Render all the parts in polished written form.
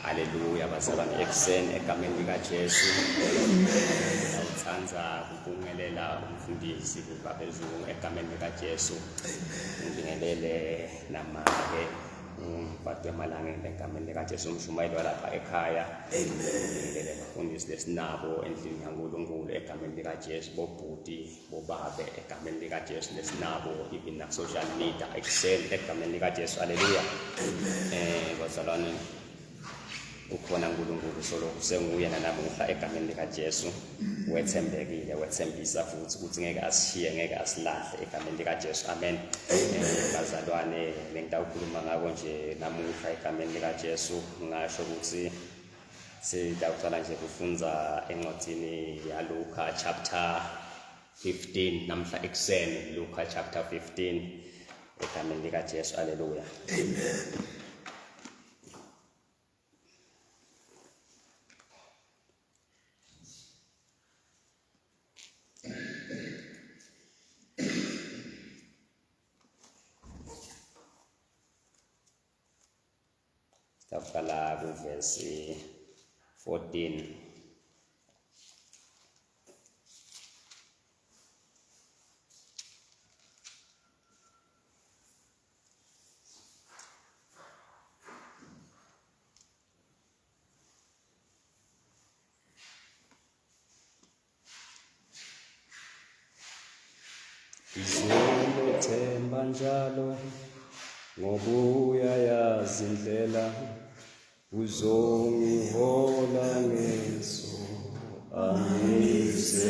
Haleluya bazalwane, ekuseni egameni likaJesu ngiyawuthanda ukubingelela umfundisi kuBabezulu egameni likaJesu. Ngibingelele namake umphathi wemalangeni egameni likaJesu, umshumayeli walapha ekhaya. Ngibingelele abafundisi lesinabo endlini kaNkulunkulu egameni likaJesu, bobhuti bobabe egameni likaJesu lesinabo even na social media ekuseni egameni likaJesu. Haleluya. Bazalwane, ukhona uNkulunkulu soloko senguye nanamuhla egameni likaJesu. Wethembekile, wethembisa futhi ukuthi ngeke asishiye, ngeke asilahle egameni likaJesu. Amen. Bazalwane, bengitawukhuluma ngako nje namuhla egameni likaJesu. Ngasho ukuthi sidawuqala nje kufunda encwadini yaLuka chapter 15 namhla ekuseni. Luka chapter 15 egameni likaJesu. Haleluya. Amen. Tafala verse 14. Izolethemba njalo ngobuya yazi indlela, uzongihola ngeso angiselela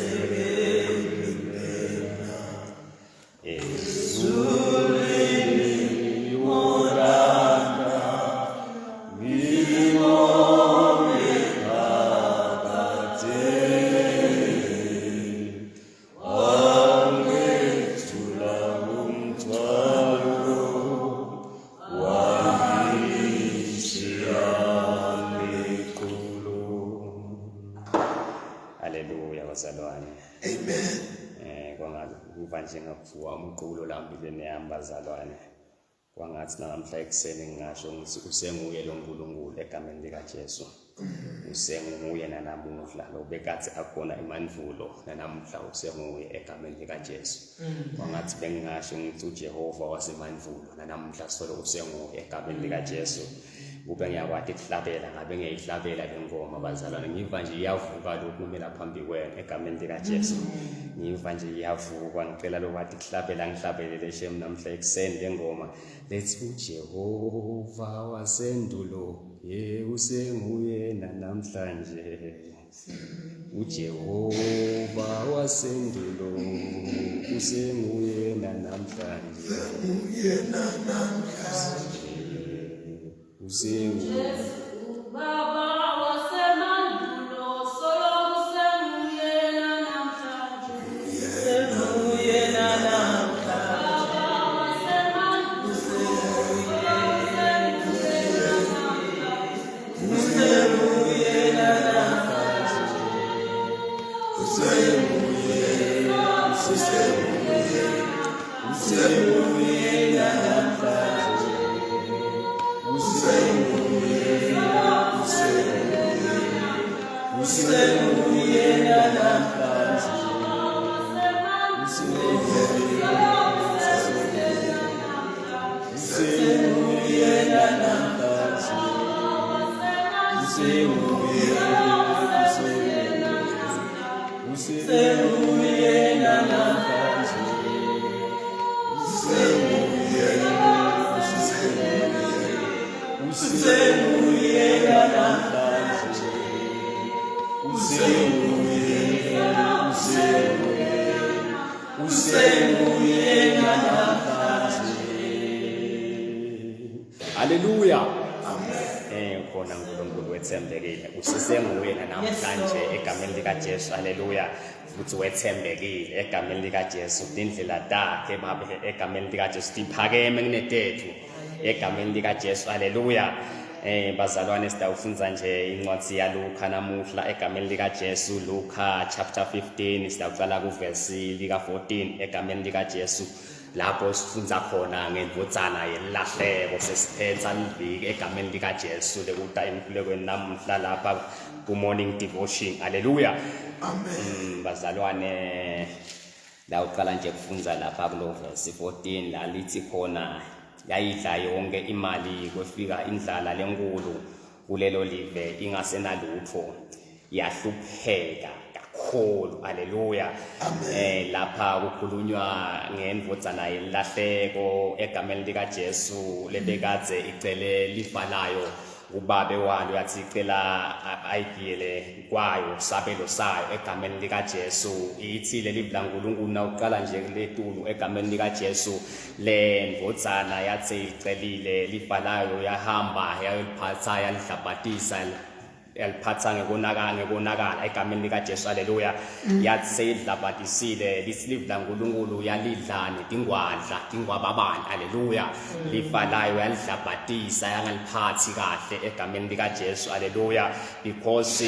ezulwini woraka ngibone kakade angethula umthwalo wangishiya. Haleluya bazalwane. Amen. Kwangakuva nje ngakuvuka umqulo la empilweni yami bazalwane. Kwangathi namhla ekuseni ngingasho ngithi usenguye lo nkulunkulu egameni likaJesu. Usenguye nanamuhla, lo bekathi akhona emandulo nanamuhla usenguye egameni likaJesu. Kwangathi bengingasho ngithi uJehova wasemandulo nanamuhla solo usenguye egameni likaJesu. Kube ngiyakwati ukuhlabela, ngabe ngiyihlabela le ngoma bazalwane. Ngiva nje iyavuka lokhu kumela phambi kwenu egameni likaJesu. Ngiva nje iyavuka, ngicela lokwathi kuhlabela, ngihlabelele shem namhla ekuseni le ngoma. Let's uJehova wasendulo, usenguye namhlanje. uJehova wasendulo, usenguye namhlanje. Usenguye Baba wasemandulo, solo usenguye namhlanje. Usenguye namhlanje. Baba wasemandulo, solo usenguye namhlanje. Usenguye namhlanje. Usenguye usenguyena namhlanje, usenguyena namhlanje. Haleluya. Khona uNkulunkulu wethembekile, usisenguyena namhlanje egameni lika Jesu. Haleluya. Futhi wethembekile egameni lika Jesu. Indlela takhe babe egameni lika Jesu diphakeme kunedethu egameni lika Jesu. Haleluya. Bazalwane sitawufunza nje incwadi ya Luka namuhla egameni lika Jesu. Luka chapter 15 sitawuqala kuverse lika 14 egameni lika Jesu. Lapho sifunza khona ngendvodzana yelahleko sesiphetha liviki egameni lika Jesu lekuta emkhulekweni namuhla lapha ku morning devotion. Haleluya. Amen. Bazalwane la uqala nje kufunza lapha kulo verse 14 la lithi khona yayidla yonke imali kwefika indlala lenkulu kulelo live ingasenalutho yahlupheka kakhulu. Haleluya. Lapha kukhulunywa ngendvodzana yelahleko egameni lika Jesu lebekadze icele lifalayo ubabe walo yathi icela ayigiyele kwayo sabelo sayo egameni lika Jesu. Ithi leli blankulunkulu na uqala nje letulu egameni lika Jesu le ndvodzana yathi icelile lifalayo yahamba yayoliphatha yalidlabatisa yaliphatha ngekonakala egameni lika Jesu. Haleluya. Yathi seyidlabatisile lisilivla uNkulunkulu yalidla netingwababani. Haleluya. Lifalayo yalidlabatisa yangaliphathi kahle egameni lika Jesu. Haleluya. Because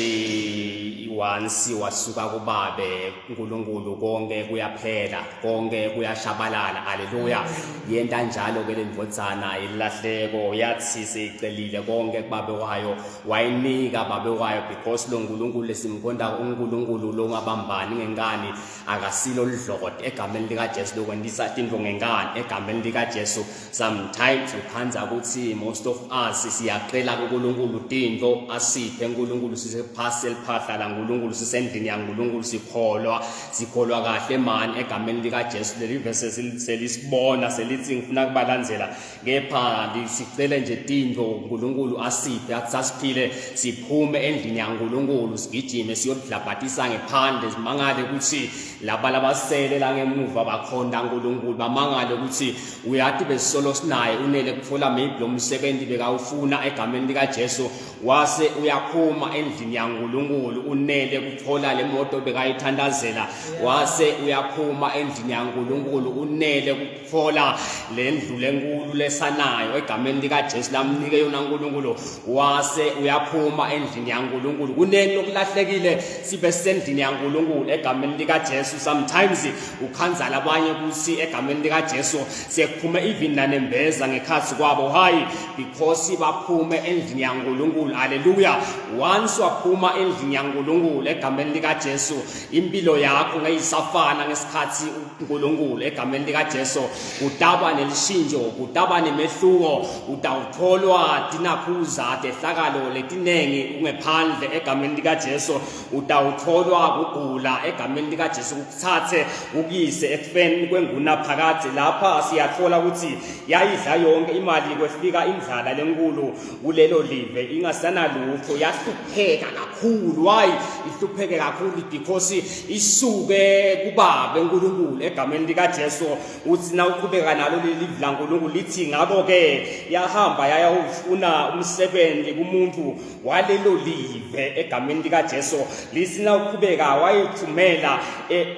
once wasuka kubabe uNkulunkulu konke kuyaphela, konke kuyashabalala. Haleluya. Yenta njalo ke le ndvodzana ilahleko yathi seyicelile konke kubabe wayo wayinika babe wayo because lo uNkulunkulu lesimkhonda uNkulunkulu lo ngabambani ngenkani akasilo lidlokode egameni lika Jesu lokwendisa into ngenkani egameni lika Jesu. Sometimes ukhanza ukuthi most of us siyaqela kuNkulunkulu into asiphe uNkulunkulu sisephasi eliphahla la uNkulunkulu sisendlini ya uNkulunkulu sikholwa kahle man egameni lika Jesu. Leli verse selisibona selithi ngifuna kubalandzela kepha sicele nje into uNkulunkulu asiphe akusasiphile siphume endlini ya uNkulunkulu sigijime siyodlabatisa ngephandle simangale ukuthi laba labasele la ngemuva bakhonda uNkulunkulu bamangale ukuthi uyathi besisolo sinaye unele kuthola maybe lo msebenzi bekawufuna egameni lika Jesu wase uyaphuma endlini ya uNkulunkulu unele kuthola le moto bekayithandazela wase uyaphuma endlini ya uNkulunkulu unele kuthola le ndlu lenkulu lesanayo egameni lika Jesu lamnike yona uNkulunkulu wase uyaphuma endlini ya uNkulunkulu kuneni lokulahlekile sibe sendlini ya uNkulunkulu egameni lika Jesu. Sometimes ukhanza labanye ukuthi egameni lika Jesu sekuphume even nanembeza ngekhathi kwabo hayi because baphume endlini ya uNkulunkulu. Haleluya. Once waphuma endlini ya uNkulunkulu egameni lika Jesu impilo yakho ngayisafana ngesikhathi uNkulunkulu egameni lika Jesu utaba nelishinjo utaba nemehluko utawutholwa dinaphuza tehlakalo letinengi ungephandle egameni lika Jesu utawutholwa kugula egameni lika Jesu ukuthathe ukuyise ekufeni kwenguna phakathi lapha siyathola ukuthi yayidla yonke imali kwefika indlala lenkulu kulelo live ingasana lutho yahlupheka kakhulu. Why ihlupheke kakhulu? Because isuke kubabe uNkulunkulu egameni lika Jesu. Uthi na uqhubeka nalo leli live la uNkulunkulu lithi ngabo ke yahamba yayawufuna umsebenzi kumuntu walelo live egameni lika Jesu. Lisina uqhubeka wayithumela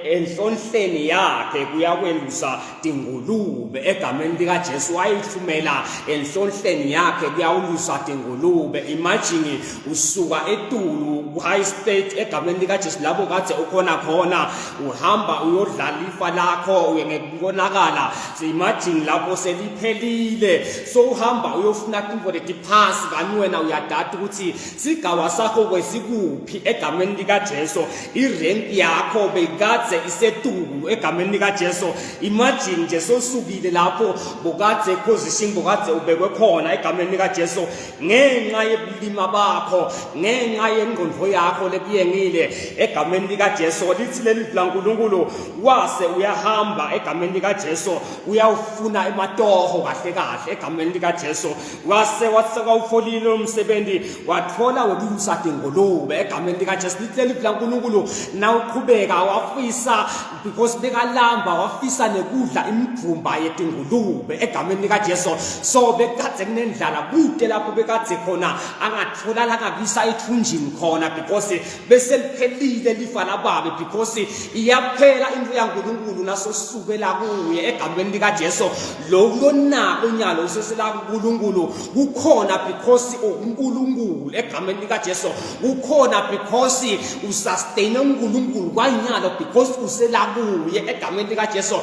enhlonhleni yakhe kuyakwelusa tingulube egameni lika Jesu wayithumela enhlonhleni yakhe kuyawulusa tingulube. Imagine usuka etulu high state egameni lika Jesu labo kade ukhona khona uhamba uyodlala ifa lakho uyengekonakala. So imagine lapho seliphelile so uhamba uyofuna into letiphasi kani wena uyadada ukuthi isigaba sakho kwesikuphi egameni likaJesu, irank yakho bekade isetulu egameni likaJesu. Imagine nje sosukile lapho bokade position bokade ubekwe khona egameni likaJesu ngenxa yebulima bakho, ngenxa yengqondo yakho lebiyengile egameni likaJesu. Lithi leli laNkulunkulu wase uyahamba egameni likaJesu uyawufuna ematoho kahle kahle egameni likaJesu, wase waseka umsebenzi wathola wekulusa dengolube egameni likaJesu. Lithi leli laNkulunkulu nawuqhubeka wafisa because bekalamba wafisa nekudla imivumba yedengolube egameni likaJesu. So bekade kunendlala kude lapho bekade khona angathola lakabisa ethunjini khona because bese liphelile lifa lababe because iyaphela into yaNkulunkulu naso sukela kuye egameni likaJesu. Lo nako nyalo usesela kuNkulunkulu kukhona because uNkulunkulu egameni likaJesu, kukhona because usustain uNkulunkulu kwanyalo because usela kuye egameni likaJesu.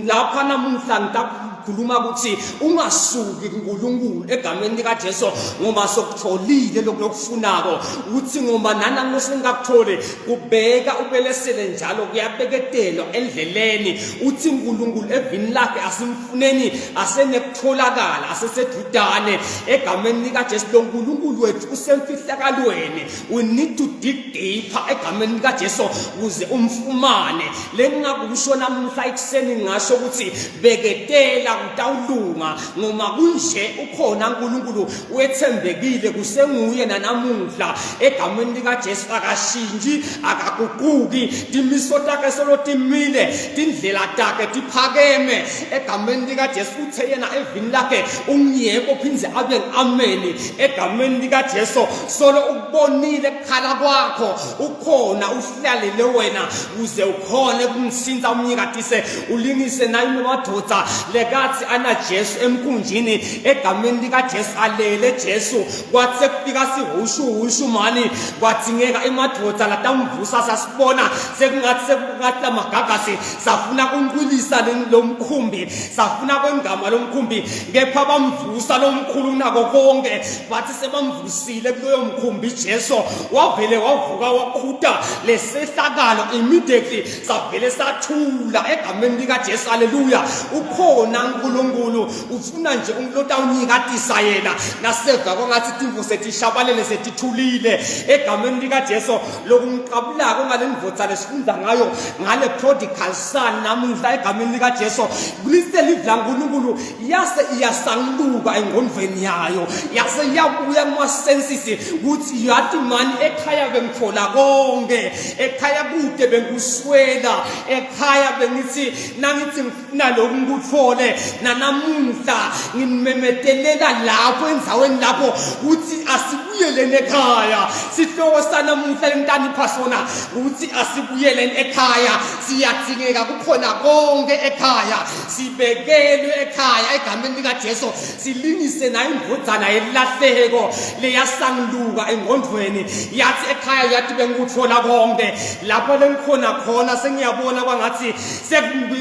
Lapha namuhla ngitakhuluma ukuthi ungasuki kuNkulunkulu egameni likaJesu ngoba sokutholile lokufunako ukuthi ngoba nana ngosengakathole kubheka ubelesele njalo kuyabeketelwa endleleni uthi uNkulunkulu evini lakhe asimfuneni asenekutholakala asesedudane egameni likaJesu. Lo uNkulunkulu wethu usemfihlakalweni, we need to dig deeper egameni likaJesu ukuze umfumane. Lengakusho namuhla ekuseni ngasho ukuthi beketela utawulunga ngoba kunje ukhona uNkulunkulu wethembekile kusenguye nanamuhla egameni likaJesu. Akashinji akaguquki, timiso takhe solo timile, tindlela takhe tiphakeme egameni likaJesu. Uthe yena evini lakhe ungiyebo phindze abe amen egameni likaJesu. Solo ukubonile ekukhala kwakho ukhona uhlalele wena uze ukhone kumsinza umnyikatise ulingise nayo madoda lekathi ana Jesu emkunjini egameni likaJesu. Alele Jesu kwathi sekufika sihushu mani kwathingeka emadoda latamvusa sasibona sekungathi sekukatla magagasi safuna kunqwilisa lomkhumbi safuna kwengama lomkhumbi ngepha bamvusa lomkhulu kunako konke bathi sebamvusile kuyo mkhumbi Jesu wavele wavuka wakhuta lesehlakalo immediately savele sathula egameni likaJesu. Haleluya. Ukhona uNkulunkulu ufuna nje umlota unyikatisa yena naseva kongathi timvu sethishabalele setithulile egameni likaJesu. Lokumqabulako ngalendvodza lesifunda ngayo ngale prodigal son namuhla egameni likaJesu. Kulise livla uNkulunkulu yase iyasangluka engqondweni yayo yase iyabuya kuma senses ukuthi yathi mani ekhaya bengithola konke, ekhaya kude bengikuswela, ekhaya bengithi nangithi ngifuna lokhu ngikuthole nanamuhla ngimemetelela lapho endzaweni lapho ukuthi asibuyeleni ekhaya. Sihloko sanamuhla lentani phasona ukuthi asibuyeleni ekhaya, siyadingeka kukhona konke ekhaya, sibekelwe ekhaya egameni likaJesu. Silingise nayo indvodzana yelahleko leyasangluka engqondweni yathi ekhaya yathi bengikuthola konke. Lapho lengikhona khona sengiyabona kwangathi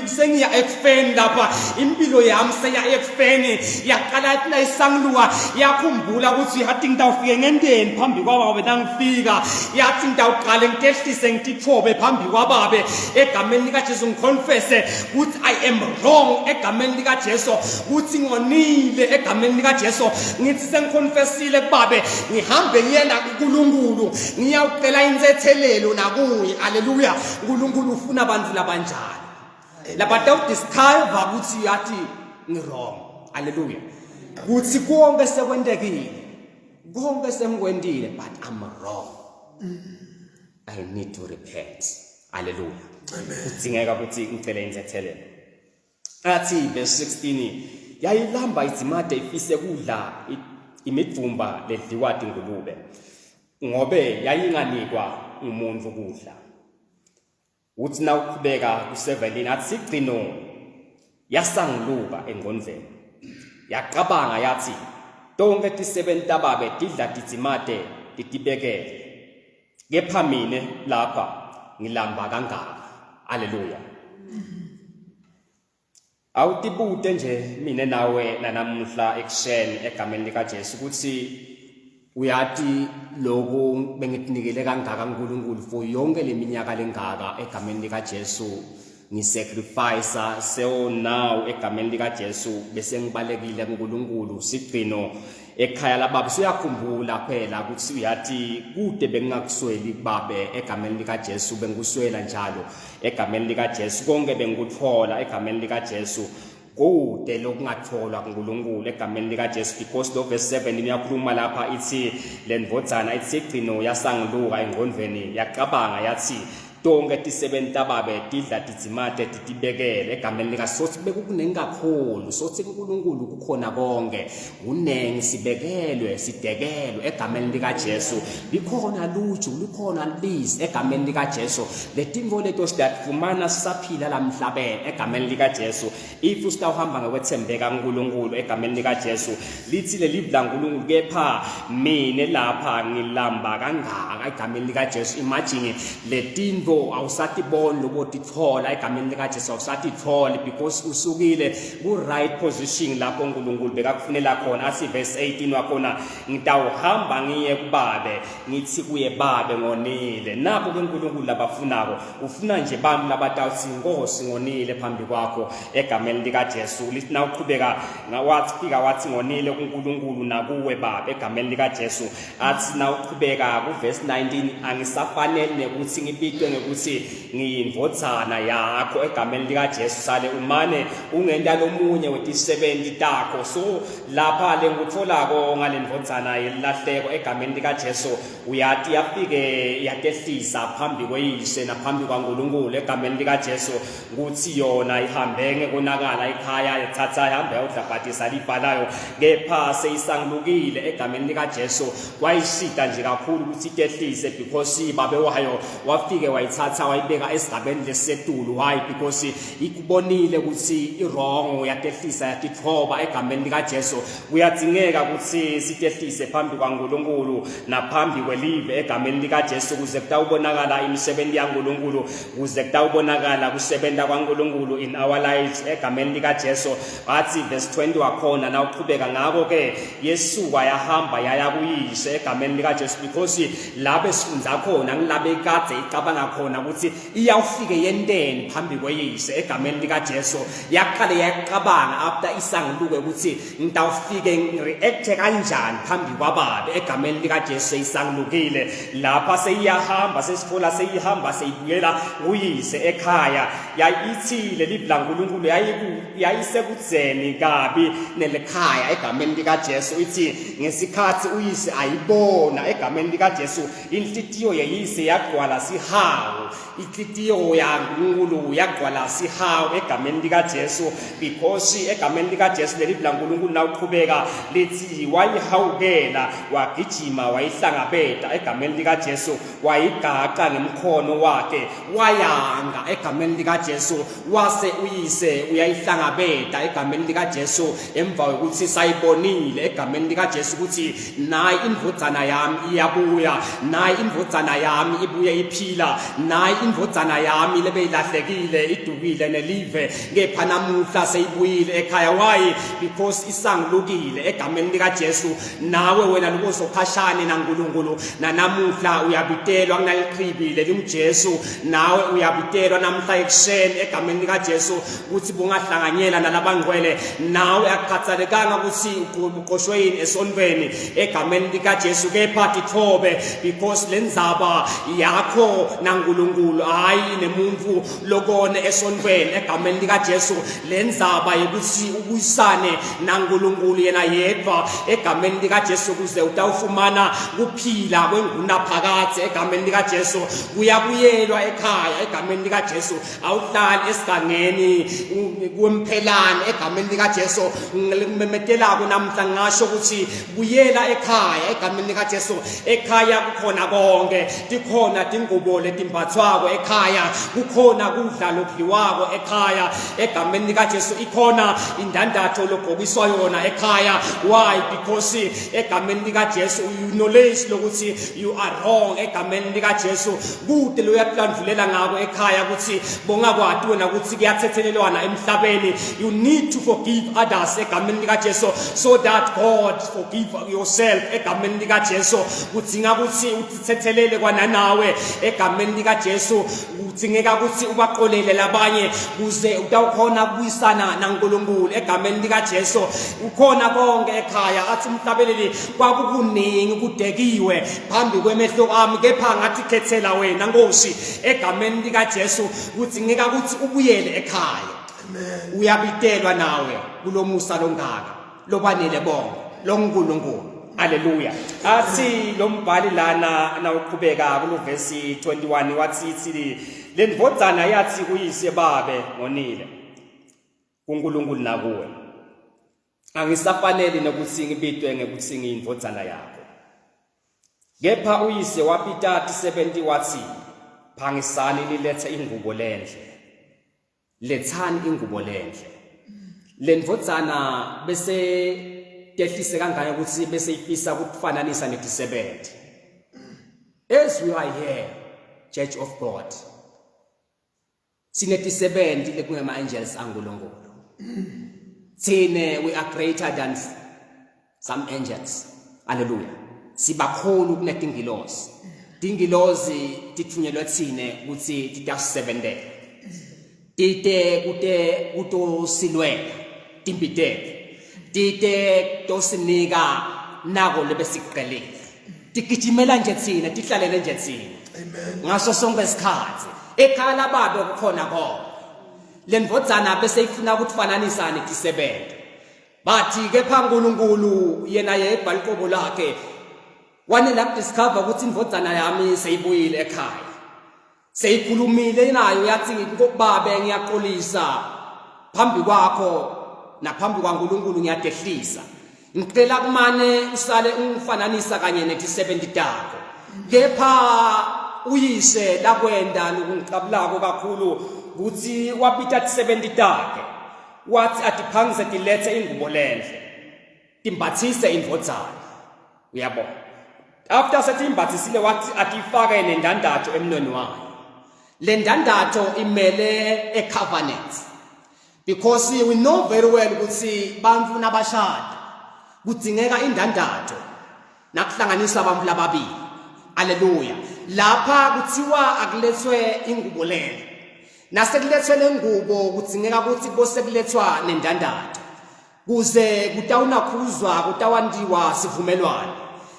sengiya ekufeni lapha, impilo yami seya ekufeni. Yaqala yathi nayisangluka yakhumbula ukuthi yathi ngitawufike ngendeni phambi kwababe nangifika, yathi ngitawuqala ngitehlise ngitithobe phambi kwababe egameni likaJesu ngiconfesse ukuthi I am wrong egameni likaJesu, ukuthi ngonile egameni likaJesu. Ngithi sengiconfessile kubabe ngihambe ngiyena kuNkulunkulu ngiyawucela insethelelo nakuye. Haleluya. uNkulunkulu ufuna abantu labanjalo labatawudiscover ukuthi yathi ngirong. Haleluya. Kuthi konke sekwendekile, konke sengikwendile but I'm wrong. I need to repent. Haleluya. Kudingeka ukuthi ngicele insethelelo. Athi verse 16 yayilamba izimade ifise kudla imidvumba ledliwa dingulube ngobe yayinganikwa umuntu kudla. Uthi na uqhubeka ku7 athi sigcino yasangluka engqondweni yaqabanga yathi tonke tisebenta babe tidla tizimade titibekele kepha mina lapha ngilamba kangaka. Haleluya. Awutibute nje mina nawe nanamuhla ekuseni egameni likaJesu ukuthi uyathi lokho bengikunikele kangaka uNkulunkulu for yonke leminyaka lengaka egameni lika Jesu ngisacrifice so now egameni lika Jesu bese ngibalekile kuNkulunkulu sigcino ekhaya lababa siyakhumbula phela ukuthi uyathi kude bengingakusweli kubabe egameni lika Jesu bengikuswela njalo egameni lika Jesu konke bengikuthola egameni lika Jesu kude lokungatholwa kuNkulunkulu egameni lika Jesu because lo verse 7 iyakhuluma lapha ithi lendvodzana ithi igcino yasangiluka engqondweni yaqabanga yathi tonke tisebenti tababe tidla tizimate titibekele egameni lika sothi bekukunengi kakhulu sothi uNkulunkulu kukhona konke unengi sibekelwe sidekelwe egameni lika Jesu likhona luju likhona lisi egameni lika Jesu letinto leto sidatfumana sisaphila la emhlabeni egameni lika Jesu if usitawuhamba ngokwethembeka kuNkulunkulu egameni lika Jesu lithi lelive la uNkulunkulu kepha mina lapha ngilamba kangaka egameni lika Jesu imagine letinto awusatibona lobotithola egameni lika Jesu awusatithola because usukile ku right position lapho uNkulunkulu bekakufunela khona athi verse 18 wakhona ngitawuhamba ngiye kubabe ngithi kuye babe ngonile nabo kuNkulunkulu labafunako ufuna nje bami labatawuthi inkosi ngonile phambi kwakho egameni lika Jesu lithi na uqhubeka ngawathi fika wathi ngonile kuNkulunkulu nakuwe babe egameni lika Jesu athi na uqhubeka ku verse 19 angisafanele ukuthi ngibitwe ukuthi ngiyindvodzana yakho egameni lika Jesu sale umane ungenda lomunye wetisebenti takho so lapha lengutholako ngalendvodzana yelahleko egameni lika Jesu uyathi yafike yatehlisa phambi kweyise naphambi kwaNkulunkulu egameni lika Jesu ukuthi yona ihambe ngekonakala ekhaya yathatha ihambe udlabhatisa libhalayo kepha seyisangilukile egameni lika Jesu wayishida nje kakhulu ukuthi itehlise because babe wayo wafike wayithatha wayibeka esigabeni lesetulu why because ikubonile ukuthi iwrong yatehlisa yatithoba egameni lika Jesu kuyadzingeka ukuthi sitehlise phambi kwaNkulunkulu naphambi kwelive egameni lika Jesu kuze kutawubonakala imisebenzi yaNkulunkulu kuze kutawubonakala kusebenza kwaNkulunkulu in our lives egameni lika Jesu athi verse 20 wakhona na uqhubeka ngako ke Yesuka yahamba yaya kuyise egameni lika Jesu because labe sifunza khona ngilabe kade icabanga khona ukuthi iyawufike yenteni phambi kweyise egameni lika Jesu yaqale yaqabanga after isangiluke ukuthi ngitawufike ngireact kanjani phambi kwababe egameni lika Jesu isangilukile lapha seyiyahamba sesifola seyihamba seyibuyela uyise ekhaya yayithile libla uNkulunkulu yayisekudzeni kabi nelekhaya egameni lika Jesu ithi ngesikhathi uyise ayibona egameni lika Jesu inhlitiyo yeyise yagcwala sihawu inhlitiyo yaNkulunkulu yagcwala sihawu egameni lika Jesu because egameni lika Jesu lelibla uNkulunkulu nawuqhubeka lithi wayihawukela wagijima wayihlangabeta egameni lika Jesu wayigaqa ngemkhono wakhe wayanga egameni lika Jesu wase uyise uyayihlangabeta egameni lika Jesu emva ukuthi sayibonile egameni lika Jesu ukuthi nayi indvodzana yami iyabuya nayi indvodzana yami ibuye iphila nayi indvodzana yami lebeyilahlekile idukile nelive kepha namuhla seyibuyile ekhaya why because isangilukile egameni lika Jesu nawe wena lokuzophashane naNkulunkulu nanamuhla uyabitelwa kunaliqhibile linguJesu nawe uyabitelwa namhla ekuseni egameni lika Jesu ukuthi bungahlanganyela nalabangcwele nawe akukhathalekanga ukuthi uqoshwe yini esonweni egameni lika Jesu kepha tithobe because lenzaba yakho naNkulunkulu hayi nemuntu lokone esonweni egameni lika Jesu lenzaba yokuthi ubuyisane naNkulunkulu yena yedwa egameni lika Jesu kuze utawufumana kuphila kwenguna phakathi egameni lika Jesu uyabuyelwa ekhaya egameni lika Jesu awuhlali esigangeni kwemphelane egameni lika Jesu ngimemetelako namhla ngasho ukuthi buyela ekhaya egameni lika Jesu ekhaya kukhona konke tikhona tingubo lokumbathwako ekhaya, kukhona kudla lokudliwako ekhaya egameni likaJesu, ikhona indandatho logqokiswa yona ekhaya. Why? Because egameni likaJesu you knowledge lokuthi you are wrong egameni likaJesu. Kude lo uyaklandvulela ngako ekhaya ukuthi bongakwati wena ukuthi kuyathethelelwana emhlabeni. You need to forgive others egameni likaJesu so that God forgive yourself egameni likaJesu. Kudzinga ukuthi uthethelele kwananawe egameni likaJesu. Kudzingeka ukuthi ubaqolele labanye kuze utawukhona kubuyisana naNkulunkulu egameni likaJesu. Ukhona konke ekhaya athi umhlabeleli kwakukuningi kudekiwe phambi kwemehlo ami, kepha ngathi khethela wena Nkosi egameni likaJesu. Kudzingeka ukuthi ubuyele ekhaya. Uyabitelwa nawe kulomusa longaka lobanele bonke loNkulunkulu. Haleluya. Athi lo mbhali lana nawuqhubeka kuluvesi 21 wathi le ndvodzana yathi kuyise babe ngonile kuNkulunkulu nakuwe, angisafanele nokuthi ngibitwe ngekuthi ngiyindvodzana yakho. Kepha uyise wapita 70 wathi, phangisani nilethe ingubo lenhle, lethani ingubo lenhle. Le ndvodzana bese tehlise kangaka ukuthi bese ifisa ukufananisa ne-70. As we are here, Church of God, sine-70 lekungema angels aNkulunkulu. Thine we are greater than some angels. Hallelujah. Sibakhulu kunetingilozi. Tingilozi tithunyelwe thine ukuthi titasebentela. Tite kutosilwela timpiteke. Tite tosinika nako lebesiqhelile. Tigijimela nje thina, tihlalele nje thina. Amen. Ngaso sonke isikhathi ekhaya lababe kukhona konke. Le ndvodzana bese ifuna ukufananisa ne-70. Bathi kepha uNkulunkulu yena yebhaliqobo lakhe wanela kudiscover ukuthi indvodzana yami seyibuyile ekhaya. Seyikhulumile nayo yathi ngokubabe ngiyaxolisa phambi kwakho naphambi kwaNkulunkulu ngiyadehlisa. Ngicela kumane usale ungifananisa kanye ne-70 takho. Kepha uyise lakwenda lokungiqabulako kakhulu ukuthi wapita 70 takhe. Wathi atiphangise tilethe ingubo lenhle, timbathise indvodzana. Uyabona? After setimbathisile wathi atifake nendandatho emnweni wayo. Le ndandatho imele e-covenant. Because we know very well ukuthi bantfu nabashada kudzingeka indandatho nakuhlanganisa abantu lababili. Haleluya. Lapha kuthiwa akulethwe ingubo lenhle. Nasekulethwe lengubo kudzingeka ukuthi kose kulethwa nendandatho. Kuze kutawunakhuzwa kutawandiwa sivumelwano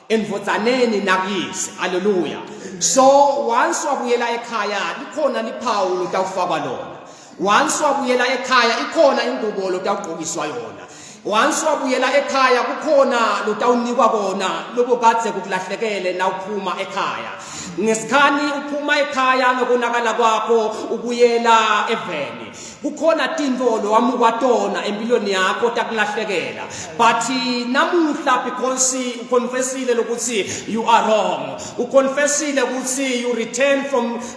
endvodzaneni nakuyise. Haleluya. So once wabuyela ekhaya likhona liphawu lotawufakwa lona. Once wabuyela ekhaya ikhona ingubo lotawugqokiswa yona. Once wabuyela ekhaya kukhona lotawunikwa kona lobo kade kukulahlekele na uphuma ekhaya. Ngesikhani uphuma ekhaya ngokonakala kwakho ubuyela eveni. Kukhona tintfo lowamukwa tona empilweni yakho takulahlekela. But namuhla because ukonfessile lokuthi you are wrong. Ukonfessile ukuthi you return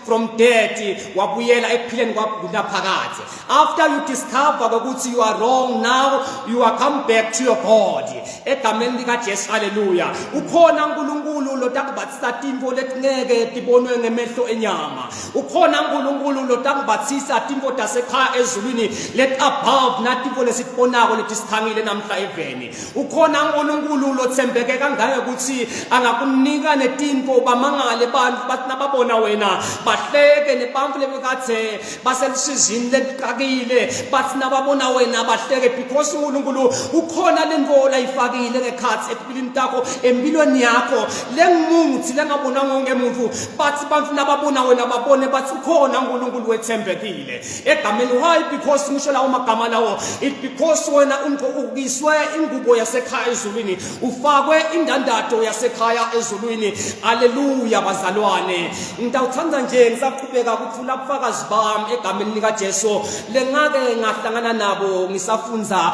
from death wabuyela ekuphileni kwaphakade. After you discover ukuthi you are wrong, now you are come back to your body. Egameni likaJesu. Hallelujah. Ukhona uNkulunkulu lotakubathisa tintfo letingeke tibonwe ngemehlo enyama. Ukhona uNkulunkulu lotakubathisa tintfo tasekhaya ezulwini let above natintfo lesibonako letisikhangile namhla eveni. Ukhona uNkulunkulu lothembeke kangaka ukuthi angakunika netintfo bamangale abantu bathi nababona wena bahleke nebantfu lebekade baselusizini leliqakile bathi nababona wena bahleke because uNkulunkulu ukhona lentfo layifakile ngekhathi empilweni takho empilweni yakho lengumuthi lengabona ngonke umuntu bathi bantfu nababona wena babone bathi ukhona uNkulunkulu wethembekile egameni. Why? Because ngisho lawo magama lawo it because wena ugqokiswe ingubo yasekhaya ezulwini, ufakwe indandatho yasekhaya ezulwini. Haleluya bazalwane. Ngitawuthanda nje ngisaqhubeka ukuthula ubufakazi bami egameni likaJesu lengake ngahlangana nabo ngisafunza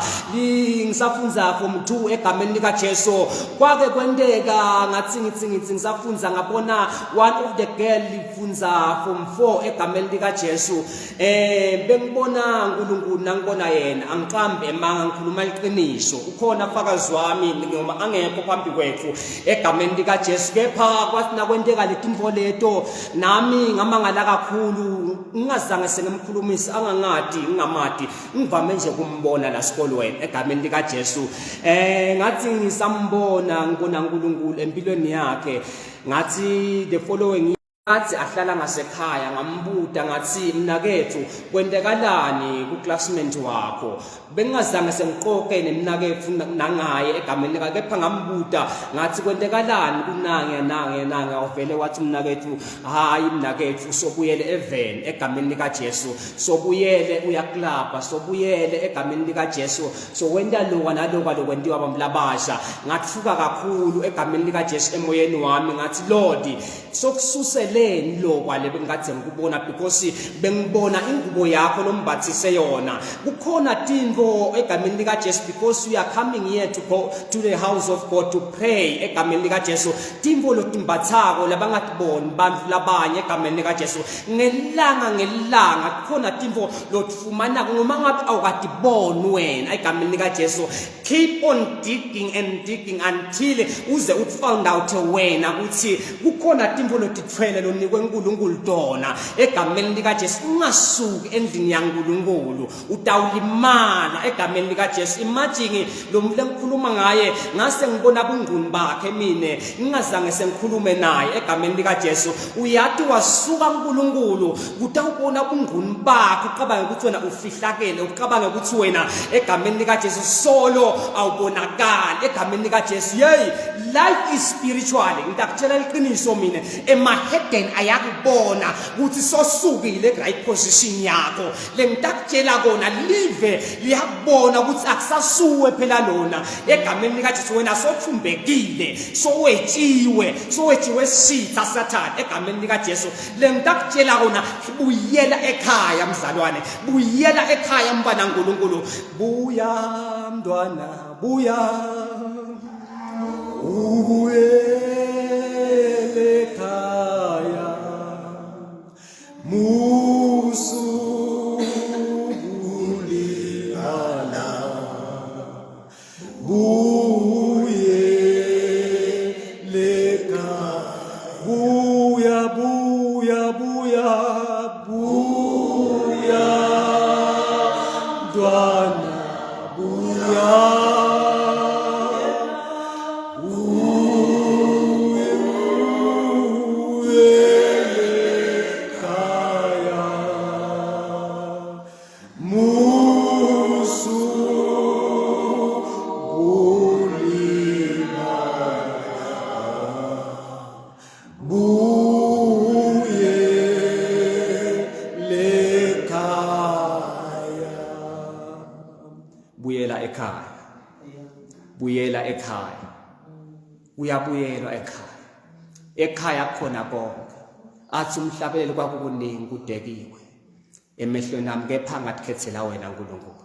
form 2 egameni likaJesu. Kwake kwendeka ngathi ngithi ngithi ngisafundza ngabona one of the girl lifunza from 4 egameni lika Jesu bengibona uNkulunkulu nangibona yena angiqambe emanga ngikhuluma iqiniso ukhona fakazi wami ngoma angekho phambi kwethu egameni lika Jesu kepha kwathi nakwenteka letinto leto nami ngamangala kakhulu ngingazange sengemkhulumisa ngingamati ngivame nje kumbona la sikolweni egameni lika Jesu ngathi ngisambona ngibona uNkulunkulu empilweni yakhe ngathi the following ngathi ahlala ngasekhaya ngambuda ngathi mnakethu kwentekalani ku classmate wakho bengingazange sengiqoke nemnakethu nangaye egameni lika kepha ngambuda ngathi kwentekalani kunange awuvele wathi mnakethu hayi mnakethu sobuyele even egameni lika Jesu sobuyele uyaklapa sobuyele egameni lika Jesu so wenda lokwa nalokwa lokwentiwa bamlabasha ngathuka kakhulu egameni lika Jesu emoyeni wami ngathi Lord sokususeleni lokwa lebengathi ngikubona because bengibona ingubo yakho lombathise yona kukhona tinto egameni lika Jesu because we are coming here to go to the house of God to pray egameni lika Jesu timbo lotimbathako labangatiboni bantu labanye egameni lika Jesu ngelanga kukhona timbo lotfumana ngoma ngabe awukatiboni wena egameni lika Jesu keep on digging and digging until uze ufind out wena ukuthi kukhona timbo lotithwele lonikwe uNkulunkulu tona egameni lika Jesu ungasuki endlini yaNkulunkulu utawulimala egameni lika Jesu imagine lo muntu engikhuluma ngaye ngase ngibona bungquni bakhe mine ngingazange sengikhulume naye egameni lika Jesu uyathi wasuka uNkulunkulu utawubona bungquni bakhe uqabange ukuthi wena ufihlakele uqabange ukuthi wena egameni lika Jesu solo awubonakala egameni lika Jesu hey life is spiritual ngidakutshela iqiniso mina emahedeni ayakubona ukuthi sosukile right position yakho lengidakutshela kona live liyakubona ukuthi akusasuwe phela lona egameni lika Jesu wena sothumbekile sowetshiwe sitha sathana egameni lika Jesu lengidakutshela kona buyela ekhaya mzalwane buyela ekhaya mbana uNkulunkulu buya mntwana buya ubuyele ekhaya musubulala buyele ekhaya buya mntwana buya buyela ekhaya uyabuyelwa ekhaya khona konke athi umhlabeleli kwakukuningi kudekiwe emehlweni nami kepha ngathkhethela wena uNkulunkulu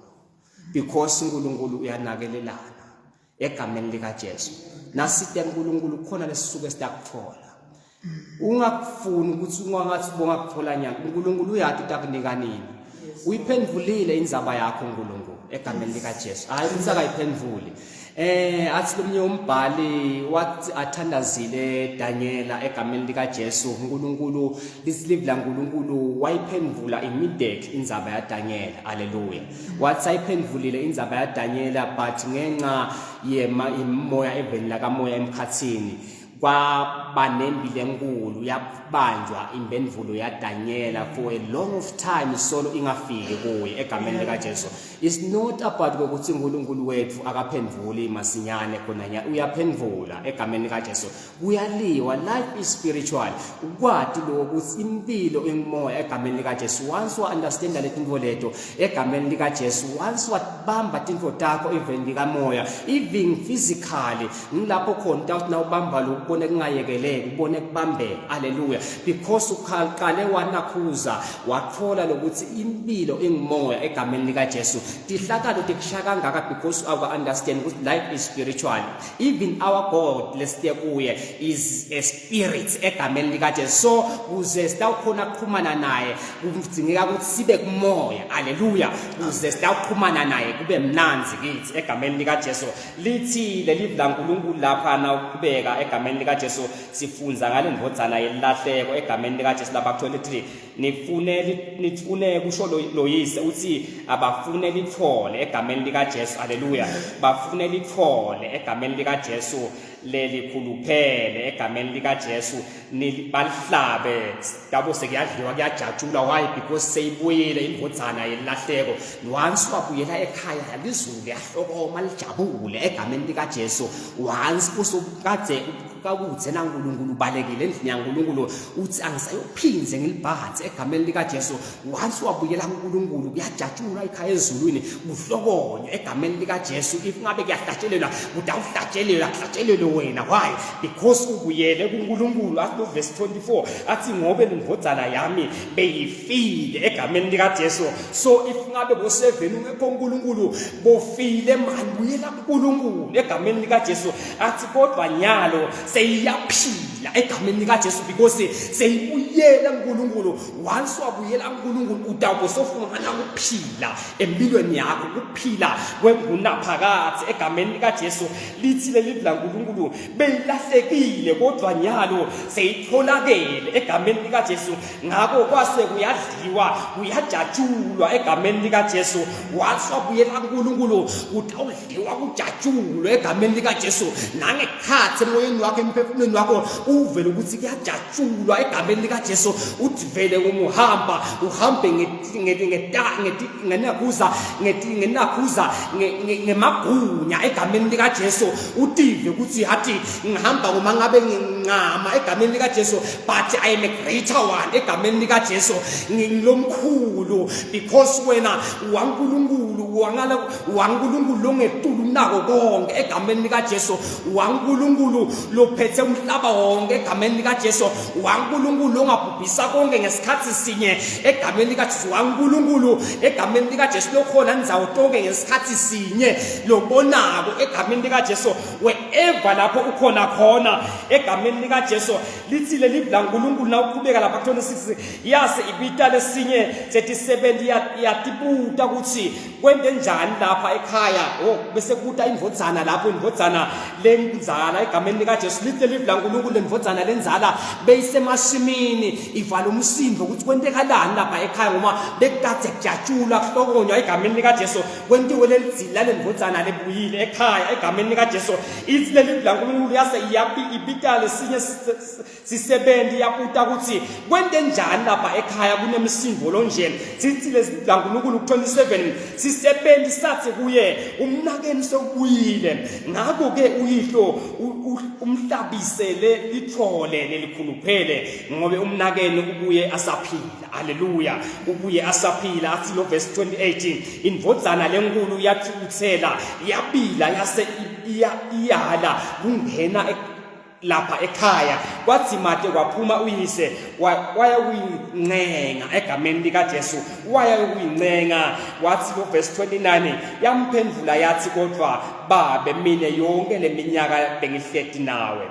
because uNkulunkulu uyanakelelana egameni lika Jesu nasite uNkulunkulu khona lesisuke sitakuthola ungakufuni ukuthi ungathi bonga kuthola nyanga uNkulunkulu uyathi utakunika nini uyiphendvulile indzaba yakho uNkulunkulu egameni lika Jesu hayi usakayiphendvuli athi lomnye umbhali wathi athandazile Daniela egameni lika Jesu uNkulunkulu lisilive la uNkulunkulu wayiphendvula immediate indzaba ya Daniela haleluya wathi ayiphendvulile indzaba ya Daniela but ngenxa imoya eveni kamoya emkhathini kwabanembile enkulu yabanjwa impendulo ya Daniela for a long of time solo ingafiki kuye egameni lika Jesu. It's not about ukuthi uNkulunkulu wethu akaphendvuli masinyane khona nya uyaphendvula egameni lika Jesu. Kuyaliwa, life is spiritual. Ukwathi lo ukuthi impilo engimoya egameni lika Jesu, once wa understand letinto leto egameni lika Jesu, once wabamba tinto takho even lika moya, even physically ngilapho khona ukuthi na ubamba lo ubone kungayekeleka kubambeleke ubone kubambeka haleluya because uqale wanakhuza wathola lokuthi impilo engimoya egameni lika Jesu tihlakalo tekushaya kangaka because our understand ukuthi life is spiritual even our God lesite kuye is a spirit egameni lika Jesu so uze sitawukhona ukuxhumana naye kudingeka ukuthi sibe kumoya haleluya uze sitawuxhumana naye kube mnanzi kithi egameni lika Jesu lithi leli blankulunkulu lapha na ukubeka egameni lika Jesu sifunza ngale ndvodzana yelahleko egameni lika Jesu lapha 23 nifune kusho loyise uthi abafune lithole egameni lika Jesu haleluya bafune lithole egameni lika Jesu leli khuluphele egameni lika Jesu balihlabe yabo sekuyadliwa kuyajatshula why because seyibuyile indvodzana yelahleko once wabuyela ekhaya lizulu yahlokoma lijabule egameni lika Jesu once usukade kakudze naNkulunkulu balekile endlini yaNkulunkulu uthi angisayophinze ngilibhanze egameni lika Jesu once wabuyela kuNkulunkulu kuyajatshula ekhaya ezulwini kuhlokonywa egameni lika Jesu if ngabe kuyahlatshelelwa kudahlatshelelwa wena why because ubuyele kuNkulunkulu athi verse 24 athi ngobe lendvodzana yami beyifile egameni lika Jesu so if ngabe bo7 ungekho uNkulunkulu bofile manje buyela kuNkulunkulu egameni lika Jesu athi kodwa nyalo seyiyaphila egameni lika Jesu because seyibuyela kuNkulunkulu once wabuyela kuNkulunkulu udabo sofumana ukuphila empilweni yakho ukuphila kwengunaphakathi egameni lika Jesu lithi leli blankulunkulu beyilahlekile kodwa nyalo seyitholakele egameni lika Jesu ngakho kwase kuyadliwa kuyajatshulwa egameni lika Jesu once wabuyela kuNkulunkulu utawudliwa kujatshulwa egameni lika Jesu nangekhathi emoyeni wakho emphefumulweni wakho uvele ukuthi kuyajatshulwa egameni lika Jesu uthi vele umuhamba uhambe ngenakhuza ngemagunya egameni lika Jesu utive ukuthi hathi ngihamba ngoma ngabe ngincama egameni lika Jesu but I am a greater one egameni lika Jesu ngilomkhulu because wena waNkulunkulu waNkulunkulu longetulu nako konke egameni lika Jesu waNkulunkulu lophethe umhlaba wonke egameni lika Jesu waNkulunkulu ongabhubhisa konke ngesikhathi sinye egameni lika Jesu waNkulunkulu egameni lika Jesu lokhona ndzawo tonke ngesikhathi sinye lobonako egameni lika Jesu wherever lapho ukhona khona egameni lika Jesu lithi leli blankulunkulu na uqhubeka lapha 26 yase ibita lesinye 37 yatibuta ukuthi kwende njani lapha ekhaya bese kuta indvodzana lapho indvodzana lenzala egameni lika Jesu lithi leli blankulunkulu lendvodzana lenzala beyisemasimini ivala umsindo ukuthi kwente kalani lapha ekhaya ngoba bekade kujatshula kuhlokonywa egameni lika Jesu kwentiwe lelizila lendvodzana lebuyile ekhaya egameni lika Jesu ithi leli blankulunkulu yase ibita lesinye sisebenzi yakuta ukuthi kwente njani lapha ekhaya kunemisindo lonje sithi lesi blankulunkulu 27 sisebenzi sathi kuye umnakeni sokuyile ngakho ke uyihlo umhlabisele lithole lelikhuluphele ngobe umnakeni ubuye asaphila haleluya ubuye asaphila athi lo verse 28 indvodzana lenkulu yathukuthela yabila yase iyala kungena lapha ekhaya kwathi mate kwaphuma uyise waya kuyincenga egameni lika Jesu waya kuyincenga wathi lo verse 29 yamphendula yathi kodwa babe mina yonke leminyaka bengihleti nawe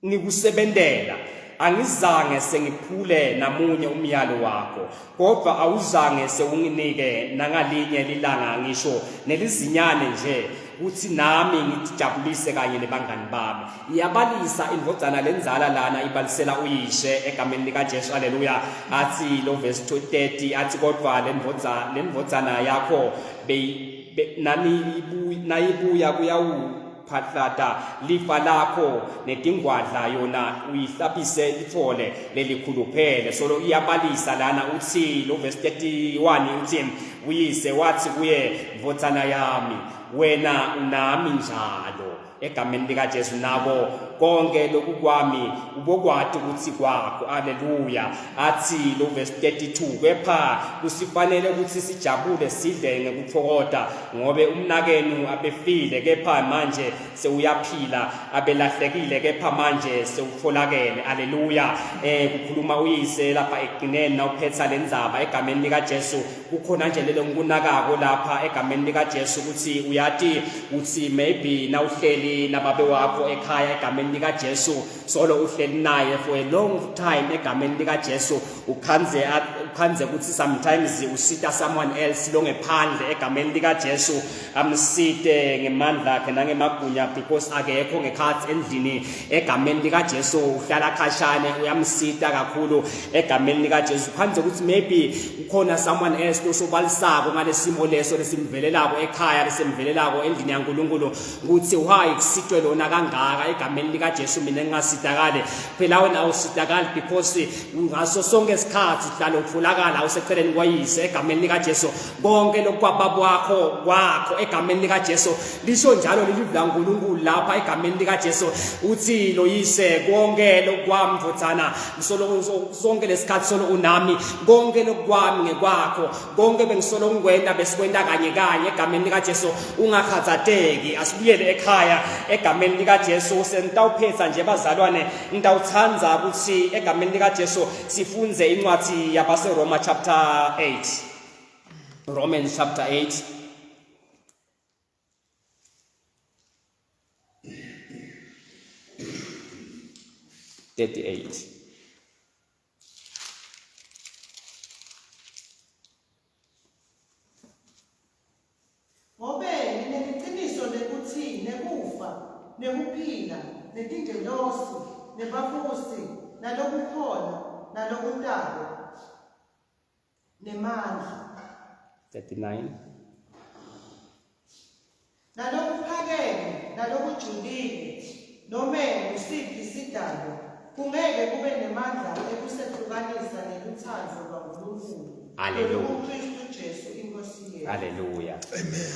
ngikusebenzela angizange sengiphule namunye umyalo wakho kodwa awuzange sewunginike nangalinye lilanga ngisho nelizinyane nje uthi nami ngitijabulise kanye nebangani bami iyabalisa indvodzana lenzala lana ibalisela uyishe egameni lika Jesu haleluya athi lo verse 30 athi kodwa lendvodzana yakho nayibuya phatlata lifa lakho netingwadla yona uyihlabise ithole lelikhuluphele solo iyabalisa lana uthi lo verse 31 uthi uyise wathi kuye ndvodzana yami wena unami njalo egameni lika Jesu nabo konke lokhu kwami ubokwadi ukuthi kwakho. Haleluya. Athi lo verse 32 kepha kusifanele ukuthi sijabule sidle ngokuthokoza ngobe umnakenu abefile kepha manje sewuyaphila, abelahlekile kepha manje sewutholakele. Haleluya. Kukhuluma uyise lapha ekugcineni na uphetha lendzaba egameni lika Jesu. Kukhona nje lelo ngunakako lapha egameni lika Jesu ukuthi uyati uthi maybe na uhleli nababe wakho ekhaya egameni lika Jesu, solo uhleli naye for a long time egameni lika Jesu, ukhanze ukuthi sometimes usita someone else lo ngephandle egameni lika Jesu, amsite ngemandla akhe nangemagunya because akekho ngekhathi endlini egameni lika Jesu, uhlala khashane uyamsita kakhulu egameni lika Jesu. Ukhanze ukuthi maybe ukhona someone else losobalisako ngalesimo leso lesimvelelako ekhaya lesimvelelako endlini yaNkulunkulu ukuthi why kusitwe lona kangaka egameni lika Jesu mina ngingasitakale. Phela wena awusitakali because ngaso sonke isikhathi uhlala utholakala useceleni kwayise egameni lika Jesu. Konke lokwababa wakho egameni lika Jesu lisho njalo leli laNkulunkulu lapha egameni lika Jesu uthi lo yise konke lokwami mfothana solo sonke lesikhathi solo unami, konke lokwami ngekwakho, konke bengisolo ngikwenda besikwenda kanye egameni lika Jesu. Ungakhathazeki, asibuyele ekhaya egameni lika Jesu. Sentawuphetha nje bazalwane, ngitawuthanda ukuthi egameni lika Jesu sifunze incwadi yabase Roma chapter 8. Romans chapter 8. Ngobe ngineqiniso lekuthi nekufa, nekuphila, netingelosi, nebabusi, nalokukhona, nalokutako, nemandla. 39. Nalokuphakeme, nalokujulile, nome usiphi isidalo, kungeke kube nemandla ekusehlukanisa neluthando lwaNkulunkulu. Hallelujah. UKristu Jesu inkosi yethu. Hallelujah.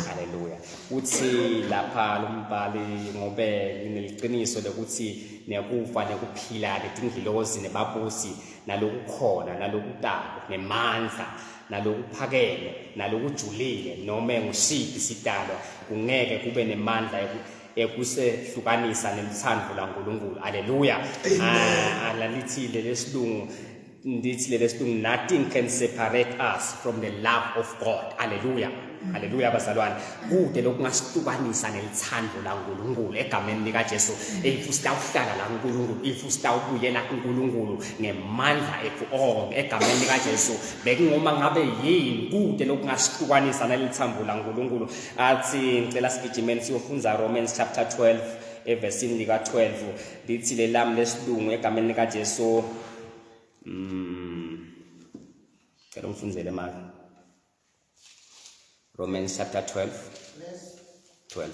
Hallelujah. Uthi lapha lombhali ngobe ngineliqiniso lokuthi nekufa nekuphila letingilozi nebabusi nalokukhona nalokutako nemandla nalokuphakeme nalokujulile noma ngusiphi isidalwa kungeke kube nemandla ekusehlukanisa neluthando lwaNkulunkulu. Hallelujah. Alalithile lesilungu ndithi lesilungu, nothing can separate us from the love of God. Hallelujah. Hallelujah bazalwane. Kude lokungasihlukanisa nelithando laNkulunkulu egameni lika Jesu. If usitawuhlala la kuNkulunkulu, if usitawubuyela kuNkulunkulu ngemandla ethu onke egameni lika Jesu, bekungoma ngabe yini kude lokungasihlukanisa nelithando laNkulunkulu. Athi ngicela sigijimeni siyofunza Romans chapter 12 eversini lika 12 lithi lelami lesilungu egameni lika Jesu. Kero mfunzele manje. Romans chapter 12. 12.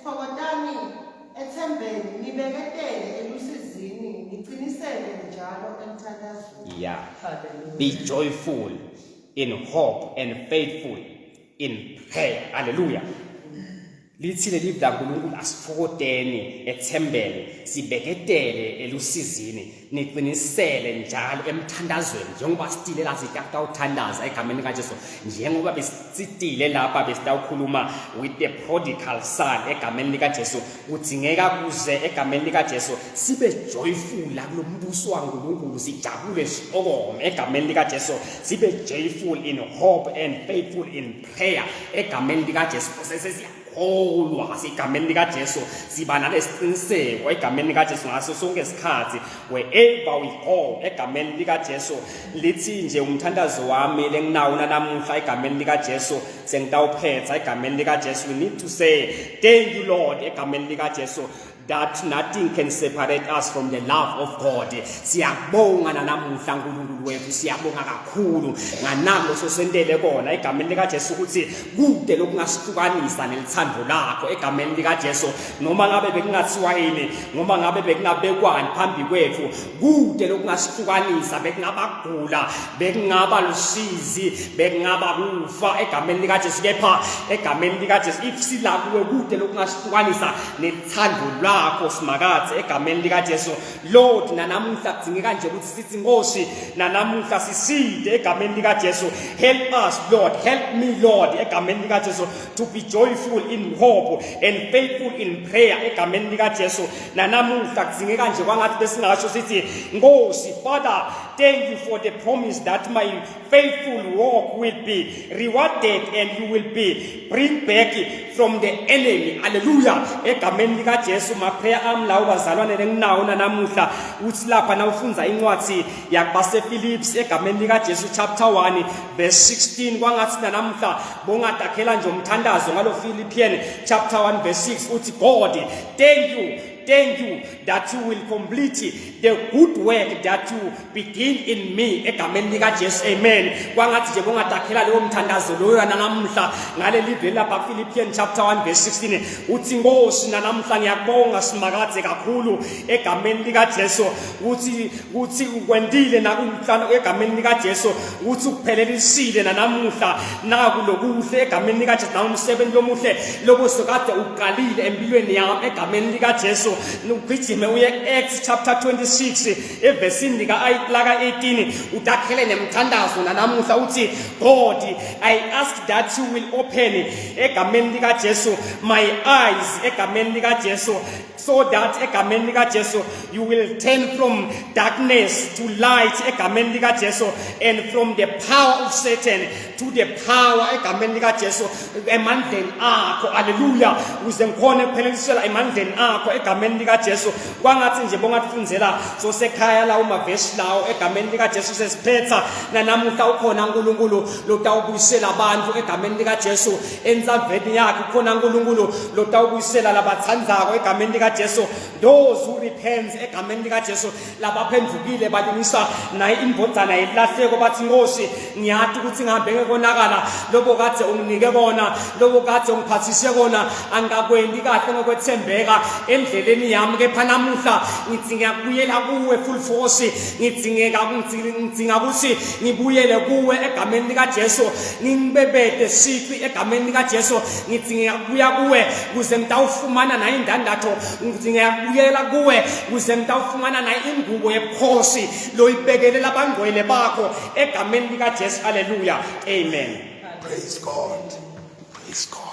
Fokotani ethembeni, nibeketele elusizini, niqinisele njalo emthandazweni. Yeah. Be joyful in hope and faithful in prayer. Hallelujah. Lithile livla uNkulunkulu asifokoteni ethembele sibeketele elusizini niqinisele njalo emthandazweni njengoba sitilela sitawuthandaza egameni kaJesu, njengoba besitile lapha besitawukhuluma with the prodigal son egameni likaJesu. Kudzingeka kuze egameni likaJesu sibe joyful la kulombuso waNkulunkulu, sijabule sihlokome egameni likaJesu, sibe joyful in hope and faithful in prayer egameni likaJesu. Olwa egameni lika Jesu siba nalesiqiniseko egameni lika Jesu ngaso sonke isikhathi wherever we go egameni lika Jesu. Lithi nje umthandazo wami lenginawo namuhla egameni lika Jesu sengitawuphetha egameni lika Jesu. We need to say thank you Lord egameni lika Jesu. that nothing can separate us from the love of God. Siyabonga nanamuhla uNkulunkulu wethu, siyabonga kakhulu nganalo sosentele kona egameni lika Jesu ukuthi kude lokungasihlukanisa nelithando lakho egameni lika Jesu, noma ngabe bekungathiwa yini, noma ngabe bekungabekwani phambi kwethu, kude lokungasihlukanisa, bekungabagula, bekungaba lusizi, bekungaba kufa egameni lika Jesu, kepha egameni lika Jesu if silakuwe kude lokungasihlukanisa nelithando lakho simakathi egameni lika Jesu. Lord, nanamuhla kudingeka nje ukuthi sithi Nkosi, nanamuhla siside egameni lika Jesu. Help us Lord, help me Lord egameni lika Jesu to be joyful in hope and faithful in prayer egameni lika Jesu. Nanamuhla kudingeka nje kwangathi besingasho sithi Nkosi, Father, thank you for the promise that my faithful walk will be rewarded and you will be bring back from the enemy. Hallelujah egameni lika Jesu. Ma prayer am lawo bazalwane lenginawo nanamuhla uthi lapha nawufunza incwadi yakubase Philippi egameni lika Jesu chapter 1 verse 16 kwangathi nanamuhla bongadakhela nje umthandazo ngalo Philippians chapter 1 verse 6 uthi God, thank you that you will complete the good work that you begin in me egameni lika Jesu. Amen. Kwangathi nje bongadakhela leyo mthandazo loyo nanamuhla ngale liveli lapha Philippians chapter 1 verse 16 uthi Nkosi, nanamuhla ngiyabonga simakathe kakhulu egameni lika Jesu uthi ukwendile nakunhlalo egameni lika Jesu uthi ukuphelelisile nanamuhla nakulokuhle egameni lika Jesu, nawumsebenzi lomuhle lobosokade uqalile empilweni yami egameni lika Jesu. Ugijime uye Acts chapter 26 evesini lika 18 utakhele nemthandazo nanamuhla uthi God, I ask that you will open egameni lika Jesu my eyes egameni lika Jesu, so that egameni lika Jesu you will turn from darkness to light egameni lika Jesu, and from the power of Satan to the power egameni lika Jesu emandleni akho. Hallelujah. Uze ngikhona ukuphelelisela emandleni akho egameni lika Jesu. Kwangathi nje bongatfunzela so sekhaya la umavesi lawo egameni lika Jesu sesiphetha nanamuhla ukhona uNkulunkulu lotawubuyisela abantu egameni lika Jesu ensaveni yakhe, ukhona uNkulunkulu lotawubuyisela labathandzako egameni lika Jesu, those who repent egameni lika Jesu, labaphendukile balungisa naye imbodana yelahleko bathi Nkosi, ngiyati ukuthi ngihambe ngekonakala lobo kade unginike kona, lobo kade ungiphathise kona angakwendi kahle ngokwethembeka endleleni yami, kepha namuhla ngithi ngiyabuyela kuwe full force, ngidinga ukuthi ngibuyele kuwe egameni lika Jesu, ngibebede siqi egameni lika Jesu, ngithi ngiyabuya kuwe kuze ngitawufumana naye indandatho, ngithi ngiyabuyela kuwe kuze ngitawufumana naye ingubo yebukhosi loyibekelela abangcwele bakho egameni lika Jesu. Hallelujah. Amen. Praise God. Praise God.